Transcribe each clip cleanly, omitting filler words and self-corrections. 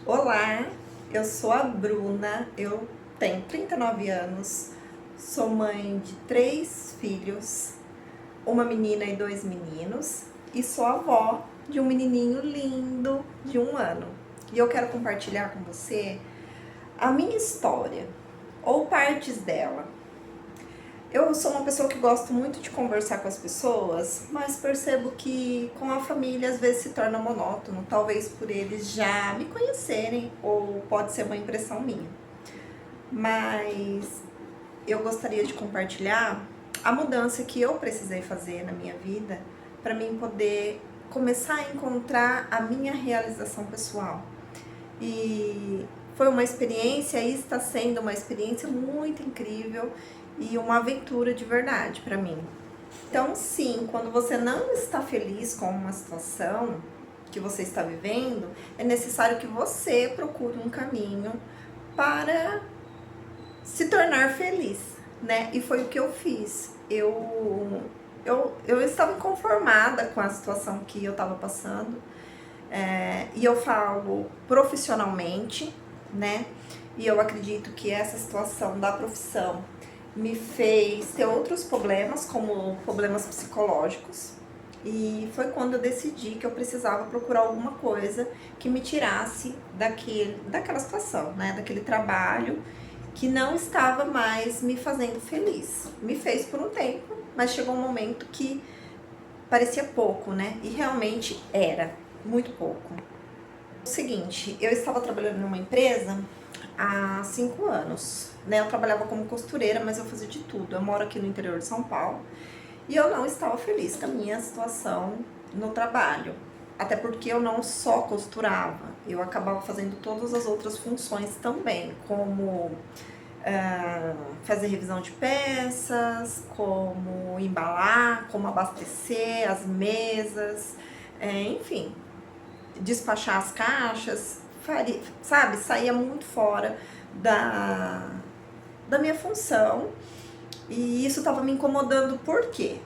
Olá, eu sou a Bruna, eu tenho 39 anos, sou mãe de 3 filhos, uma menina e 2 meninos, e sou avó de um menininho lindo de 1 ano. E eu quero compartilhar com você a minha história, ou partes dela. Eu sou uma pessoa que gosto muito de conversar com as pessoas, mas percebo que com a família às vezes se torna monótono, talvez por eles já me conhecerem ou pode ser uma impressão minha. Mas eu gostaria de compartilhar a mudança que eu precisei fazer na minha vida para mim poder começar a encontrar a minha realização pessoal. E foi uma experiência e está sendo uma experiência muito incrível e uma aventura de verdade para mim. Então, sim, quando você não está feliz com uma situação que você está vivendo, é necessário que você procure um caminho para se tornar feliz, né? E foi o que eu fiz. Eu estava inconformada com a situação que eu estava passando, e eu falo profissionalmente, né? E eu acredito que essa situação da profissão me fez ter outros problemas, como problemas psicológicos. E foi quando eu decidi que eu precisava procurar alguma coisa que me tirasse daquela situação, né? Daquele trabalho que não estava mais me fazendo feliz. Me fez por um tempo, mas chegou um momento que parecia pouco, né? E realmente era muito pouco. O seguinte, eu estava trabalhando numa empresa há 5 anos, né? Eu trabalhava como costureira, mas eu fazia de tudo. Eu moro aqui no interior de São Paulo e eu não estava feliz com a minha situação no trabalho. Até porque eu não só costurava, eu acabava fazendo todas as outras funções também, como fazer revisão de peças, como embalar, como abastecer as mesas, enfim, despachar as caixas, sabe, saía muito fora da minha função e isso estava me incomodando. Por quê?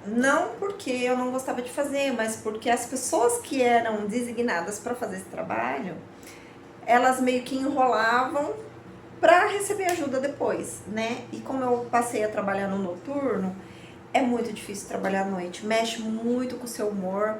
Não porque eu não gostava de fazer, mas porque as pessoas que eram designadas para fazer esse trabalho, elas meio que enrolavam para receber ajuda depois, né? E como eu passei a trabalhar no noturno, é muito difícil trabalhar à noite, mexe muito com o seu humor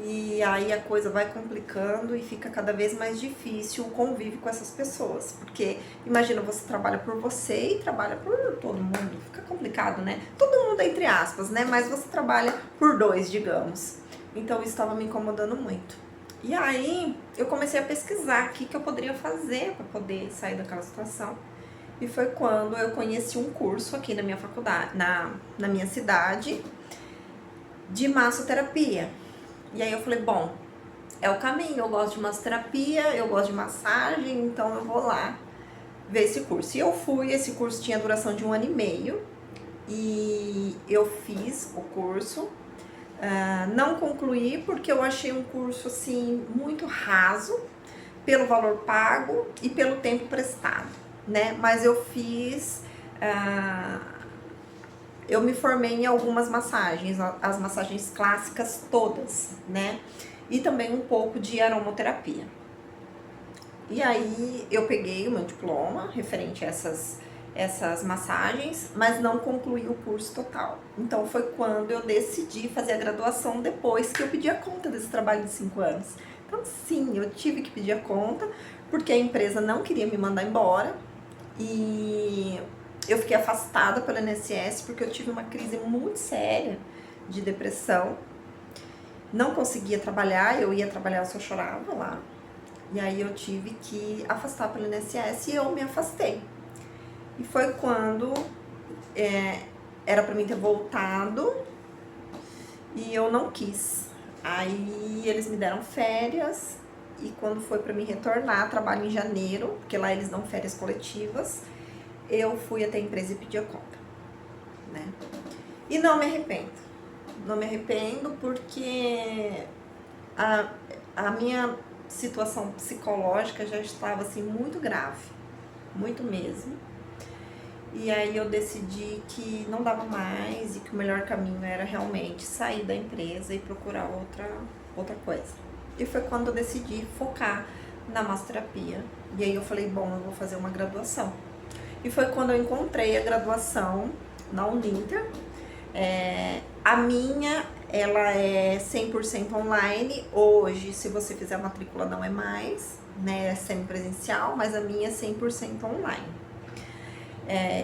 e aí a coisa vai complicando e fica cada vez mais difícil o convívio com essas pessoas, porque imagina, você trabalha por você e trabalha por todo mundo, fica complicado, né? Todo mundo entre aspas, né? Mas você trabalha por dois, digamos. Então isso estava me incomodando muito. E aí eu comecei a pesquisar o que eu poderia fazer para poder sair daquela situação. E foi quando eu conheci um curso aqui na minha faculdade, na minha cidade, de massoterapia. E aí eu falei, bom, é o caminho, eu gosto de massoterapia, eu gosto de massagem, então eu vou lá ver esse curso. E eu fui, esse curso tinha duração de 1 ano e meio, e eu fiz o curso. Não concluí porque eu achei um curso assim muito raso pelo valor pago e pelo tempo prestado, né? Mas eu fiz, eu me formei em algumas massagens, as massagens clássicas todas, né? E também um pouco de aromaterapia. E aí eu peguei o meu diploma referente a essas massagens, mas não concluí o curso total. Então foi quando eu decidi fazer a graduação depois que eu pedi a conta desse trabalho de 5 anos. Então sim, eu tive que pedir a conta, porque a empresa não queria me mandar embora e eu fiquei afastada pelo INSS porque eu tive uma crise muito séria de depressão. Não conseguia trabalhar, eu ia trabalhar, eu só chorava lá. E aí eu tive que afastar pelo INSS e eu me afastei. E foi quando era para mim ter voltado e eu não quis. Aí eles me deram férias e quando foi para mim retornar, trabalho em janeiro, porque lá eles dão férias coletivas, eu fui até a empresa e pedi a conta, né? E não me arrependo. Não me arrependo porque a minha situação psicológica já estava assim muito grave, muito mesmo. E aí eu decidi que não dava mais e que o melhor caminho era realmente sair da empresa e procurar outra coisa. E foi quando eu decidi focar na massoterapia. E aí eu falei, bom, eu vou fazer uma graduação. E foi quando eu encontrei a graduação na Uninter. A minha, ela é 100% online. Hoje, se você fizer a matrícula, não é mais, né? É semipresencial, mas a minha é 100% online.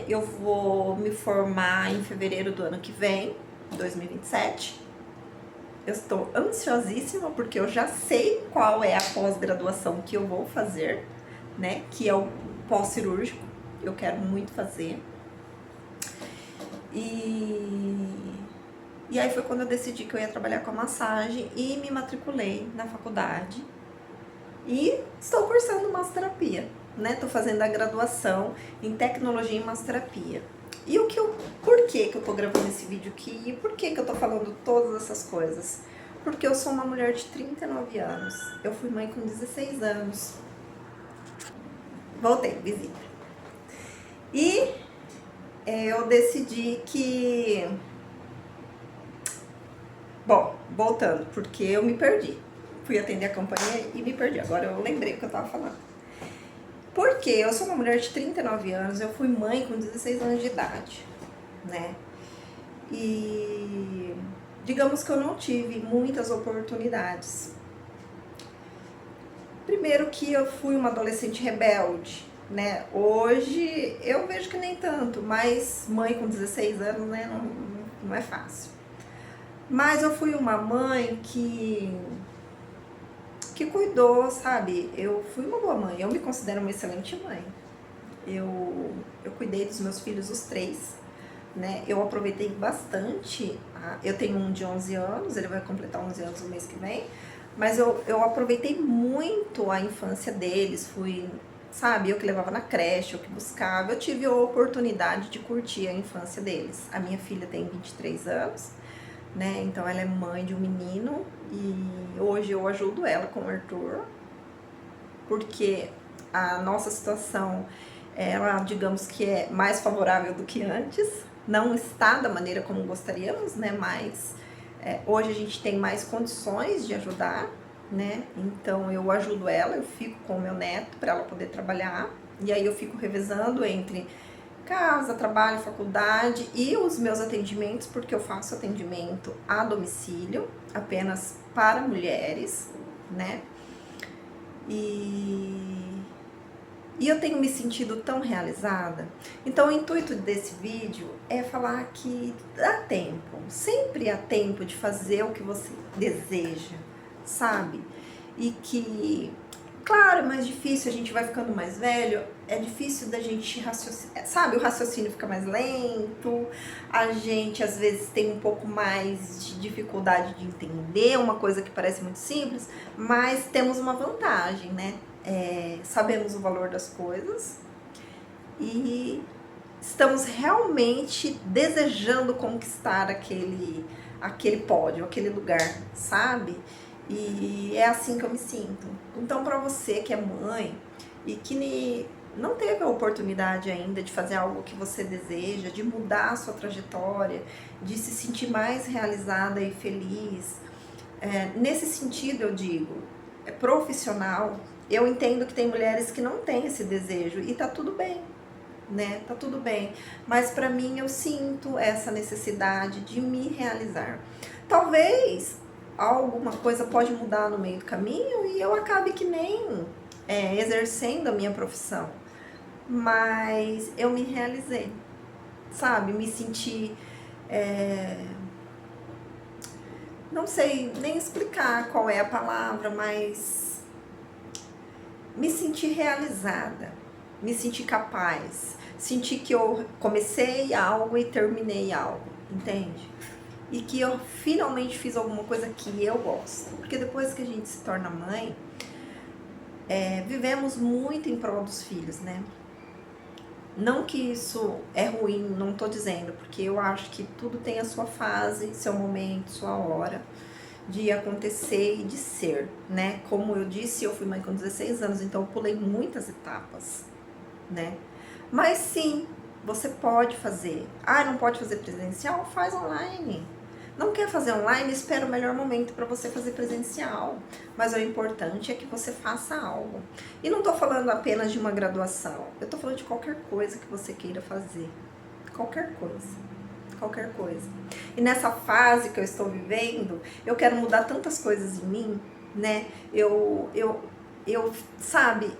Eu vou me formar em fevereiro do ano que vem, 2027. Eu estou ansiosíssima porque eu já sei qual é a pós-graduação que eu vou fazer, né? Que é o pós-cirúrgico. Eu quero muito fazer. E aí foi quando eu decidi que eu ia trabalhar com a massagem e me matriculei na faculdade. E estou cursando massoterapia, né? Estou fazendo a graduação em tecnologia em massoterapia. E por que eu tô gravando esse vídeo aqui? E por que eu tô falando todas essas coisas? Porque eu sou uma mulher de 39 anos. Eu fui mãe com 16 anos. Voltei, visita. E eu decidi que... Bom, voltando, porque eu me perdi. Fui atender a campanha e me perdi. Agora eu lembrei o que eu tava falando. Porque eu sou uma mulher de 39 anos, eu fui mãe com 16 anos de idade, né? E digamos que eu não tive muitas oportunidades. Primeiro que eu fui uma adolescente rebelde, né? Hoje eu vejo que nem tanto, mas mãe com 16 anos, né? Não é fácil. Mas eu fui uma mãe que cuidou, sabe? Eu fui uma boa mãe, eu me considero uma excelente mãe. Eu cuidei dos meus filhos, os 3, né? Eu aproveitei bastante. Eu tenho um de 11 anos, ele vai completar 11 anos no mês que vem. Mas eu aproveitei muito a infância deles, fui, sabe, eu que levava na creche, eu que buscava. Eu tive a oportunidade de curtir a infância deles. A minha filha tem 23 anos, né? Então ela é mãe de um menino e hoje eu ajudo ela com o Arthur, porque a nossa situação, ela, digamos que é mais favorável do que antes. Não está da maneira como gostaríamos, né? Mas hoje a gente tem mais condições de ajudar, né? Então eu ajudo ela, eu fico com o meu neto para ela poder trabalhar. E aí eu fico revezando entre casa, trabalho, faculdade e os meus atendimentos, porque eu faço atendimento a domicílio, apenas para mulheres, né? E eu tenho me sentido tão realizada. Então o intuito desse vídeo é falar que dá tempo, sempre há tempo de fazer o que você deseja, sabe? E que, claro, é mais difícil, a gente vai ficando mais velho, é difícil da gente raciocinar, sabe? O raciocínio fica mais lento, a gente às vezes tem um pouco mais de dificuldade de entender uma coisa que parece muito simples, mas temos uma vantagem, né? Sabemos o valor das coisas e estamos realmente desejando conquistar aquele pódio, aquele lugar, sabe? E é assim que eu me sinto. Então, para você que é mãe e que não teve a oportunidade ainda de fazer algo que você deseja, de mudar a sua trajetória, de se sentir mais realizada e feliz, nesse sentido eu digo, profissional, eu entendo que tem mulheres que não têm esse desejo e tá tudo bem, né? Tá tudo bem. Mas para mim eu sinto essa necessidade de me realizar. Talvez alguma coisa pode mudar no meio do caminho e eu acabe que nem exercendo a minha profissão. Mas eu me realizei, sabe? Me senti... não sei nem explicar qual é a palavra, mas me senti realizada, me senti capaz, senti que eu comecei algo e terminei algo, entende? E que eu finalmente fiz alguma coisa que eu gosto. Porque depois que a gente se torna mãe, vivemos muito em prol dos filhos, né? Não que isso é ruim, não tô dizendo, porque eu acho que tudo tem a sua fase, seu momento, sua hora de acontecer e de ser, né? Como eu disse, eu fui mãe com 16 anos, então eu pulei muitas etapas, né? Mas sim, você pode fazer. Ah, não pode fazer presencial? Faz online. Não quer fazer online? Espera o melhor momento para você fazer presencial. Mas o importante é que você faça algo. E não tô falando apenas de uma graduação. Eu tô falando de qualquer coisa que você queira fazer. Qualquer coisa. Qualquer coisa. E nessa fase que eu estou vivendo, eu quero mudar tantas coisas em mim, né? Sabe,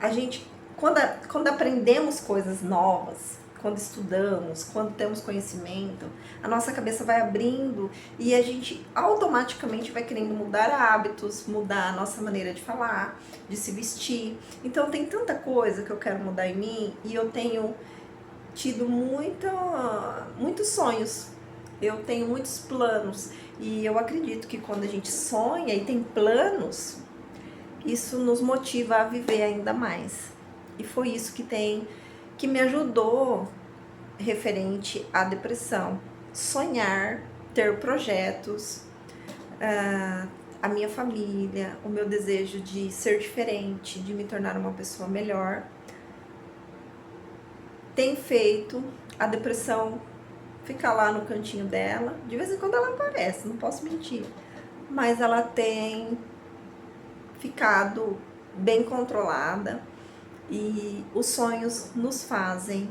a gente, quando aprendemos coisas novas, quando estudamos, quando temos conhecimento, a nossa cabeça vai abrindo e a gente automaticamente vai querendo mudar hábitos, mudar a nossa maneira de falar, de se vestir. Então tem tanta coisa que eu quero mudar em mim e eu tenho tido muitos sonhos, eu tenho muitos planos e eu acredito que quando a gente sonha e tem planos, isso nos motiva a viver ainda mais. E foi isso que me ajudou referente à depressão. Sonhar, ter projetos, a minha família, o meu desejo de ser diferente, de me tornar uma pessoa melhor, tem feito a depressão ficar lá no cantinho dela. De vez em quando ela aparece, não posso mentir, mas ela tem ficado bem controlada e os sonhos nos fazem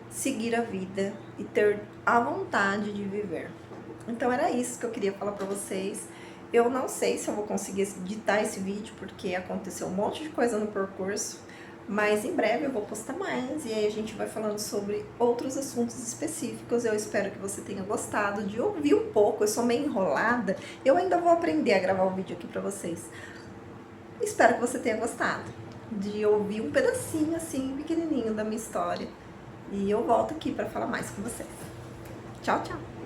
seguir a vida e ter a vontade de viver. Então era isso que eu queria falar para vocês. Eu não sei se eu vou conseguir editar esse vídeo porque aconteceu um monte de coisa no percurso, mas em breve eu vou postar mais e aí a gente vai falando sobre outros assuntos específicos. Eu espero que você tenha gostado de ouvir um pouco. Eu sou meio enrolada, eu ainda vou aprender a gravar o vídeo aqui pra vocês. Espero que você tenha gostado de ouvir um pedacinho assim, pequenininho da minha história. E eu volto aqui pra falar mais com vocês. Tchau, tchau!